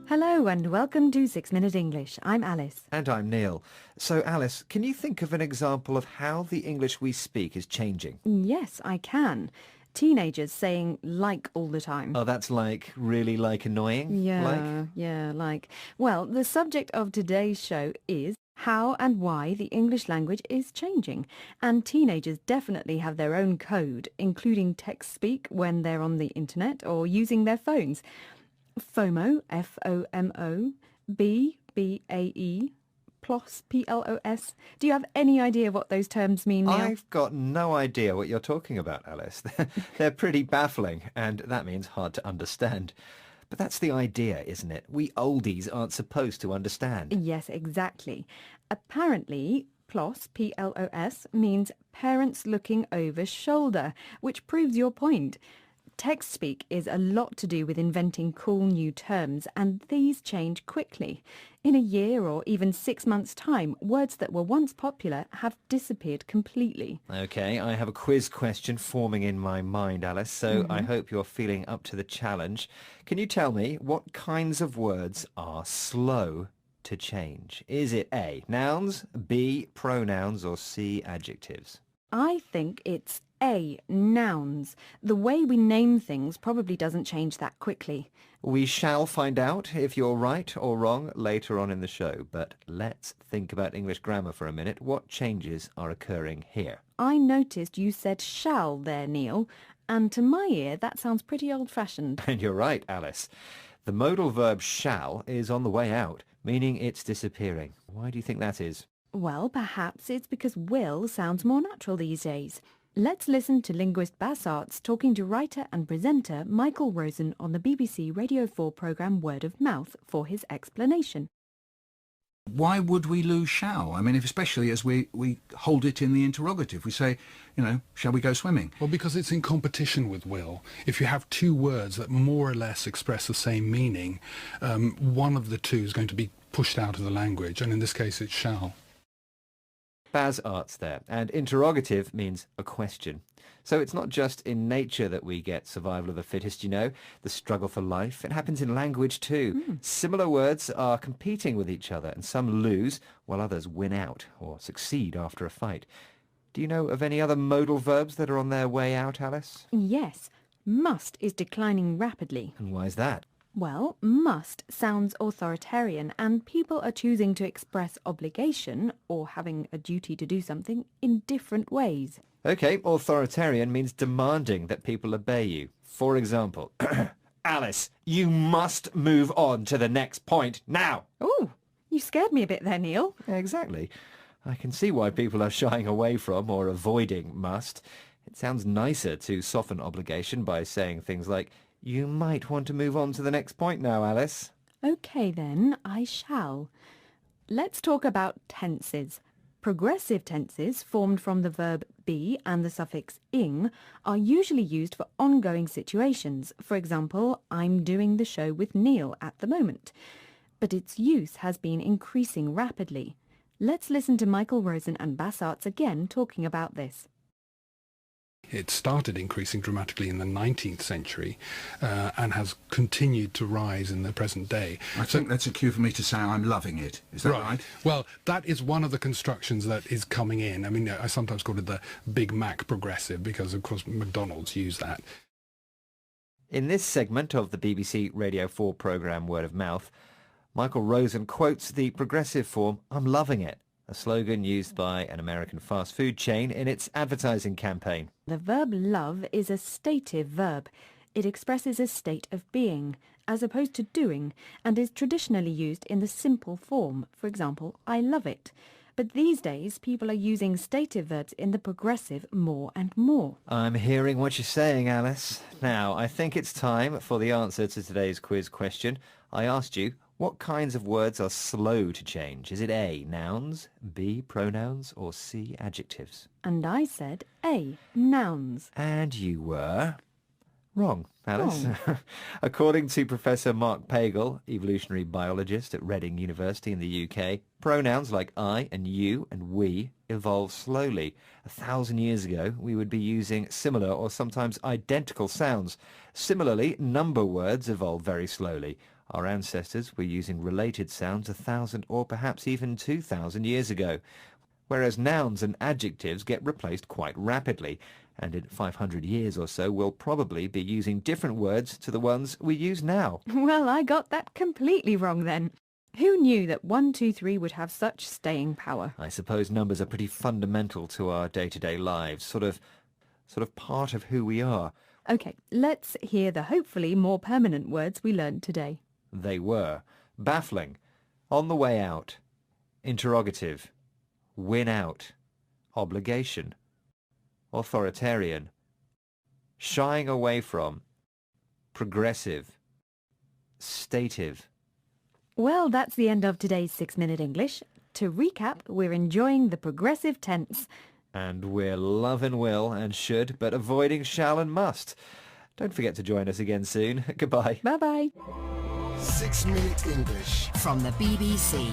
Hello and welcome to 6 Minute English. I'm Alice. And I'm Neil. So, Alice, can you think of an example of how the English we speak is changing? Yes, I can. Teenagers saying like all the time. Oh, that's really annoying? Like. Well, the subject of today's show is how and why the English language is changing. And teenagers definitely have their own code, including text speak when they're on the internet or using their phones. FOMO, F-O-M-O, B, B-A-E, PLOS, P-L-O-S. Do you have any idea what those terms mean, Neil? I've got no idea what you're talking about, Alice. They're pretty baffling, and that means hard to understand. But that's the idea, isn't it? We oldies aren't supposed to understand. Yes, exactly. Apparently, PLOS, P-L-O-S, means parents looking over shoulder, which proves your point. Text speak is a lot to do with inventing cool new terms, and these change quickly. In a year or even 6 months' time, words that were once popular have disappeared completely. Okay, I have a quiz question forming in my mind, Alice, so I hope you're feeling up to the challenge. Can you tell me what kinds of words are slow to change? Is it A, nouns, B, pronouns, or C, adjectives? I think it's A, nouns. The way we name things probably doesn't change that quickly. We shall find out if you're right or wrong later on in the show, but let's think about English grammar for a minute. What changes are occurring here? I noticed you said shall there, Neil, and to my ear that sounds pretty old-fashioned. And you're right, Alice. The modal verb shall is on the way out, meaning it's disappearing. Why do you think that is? Well, perhaps it's because will sounds more natural these days. Let's listen to linguist Bas Arts talking to writer and presenter Michael Rosen on the BBC Radio 4 programme Word of Mouth for his explanation. Why would we lose shall? I mean, especially as we hold it in the interrogative. We say, shall we go swimming? Well, because it's in competition with will. If you have two words that more or less express the same meaning, one of the two is going to be pushed out of the language, and in this case it's shall. Bas Arts there, and interrogative means a question. So it's not just in nature that we get survival of the fittest, the struggle for life. It happens in language too. Similar words are competing with each other, and some lose while others win out or succeed after a fight. Do you know of any other modal verbs that are on their way out, Alice? Yes, must is declining rapidly. And why is that? Well, must sounds authoritarian, and people are choosing to express obligation or having a duty to do something in different ways. Okay, authoritarian means demanding that people obey you. For example, Alice, you must move on to the next point now. Oh, you scared me a bit there, Neil. Exactly. I can see why people are shying away from or avoiding must. It sounds nicer to soften obligation by saying things like, you might want to move on to the next point now, Alice. Okay then, I shall. Let's talk about tenses. Progressive tenses, formed from the verb be and the suffix ing, are usually used for ongoing situations. For example, I'm doing the show with Neil at the moment. But its use has been increasing rapidly. Let's listen to Michael Rosen and Bas Arts again talking about this. It started increasing dramatically in the 19th century and has continued to rise in the present day. I think that's a cue for me to say I'm loving it. Is that right? Well, that is one of the constructions that is coming in. I mean, I sometimes call it the Big Mac progressive because, of course, McDonald's use that. In this segment of the BBC Radio 4 programme Word of Mouth, Michael Rosen quotes the progressive form, I'm loving it, a slogan used by an American fast food chain in its advertising campaign. The verb love is a stative verb. It expresses a state of being, as opposed to doing, and is traditionally used in the simple form. For example, I love it. But these days, people are using stative verbs in the progressive more and more. I'm hearing what you're saying, Alice. Now, I think it's time for the answer to today's quiz question. I asked you, what kinds of words are slow to change? Is it A, nouns, B, pronouns, or C, adjectives? And I said A, nouns. And you were wrong, Alice. According to Professor Mark Pagel, evolutionary biologist at Reading University in the UK, pronouns like I and you and we evolve slowly. 1,000 years ago, we would be using similar or sometimes identical sounds. Similarly, number words evolve very slowly. Our ancestors were using related sounds 1,000 or perhaps even 2,000 years ago, whereas nouns and adjectives get replaced quite rapidly, and in 500 years or so we'll probably be using different words to the ones we use now. Well, I got that completely wrong then. Who knew that 1, 2, 3 would have such staying power? I suppose numbers are pretty fundamental to our day-to-day lives, sort of part of who we are. Okay, let's hear the hopefully more permanent words we learned today. They were baffling, on the way out, interrogative, win out, obligation, authoritarian, shying away from, progressive, stative. Well, that's the end of today's 6-Minute English. To recap, we're enjoying the progressive tense. And we're loving will and should, but avoiding shall and must. Don't forget to join us again soon. Goodbye. Bye-bye. 6-Minute English from the BBC.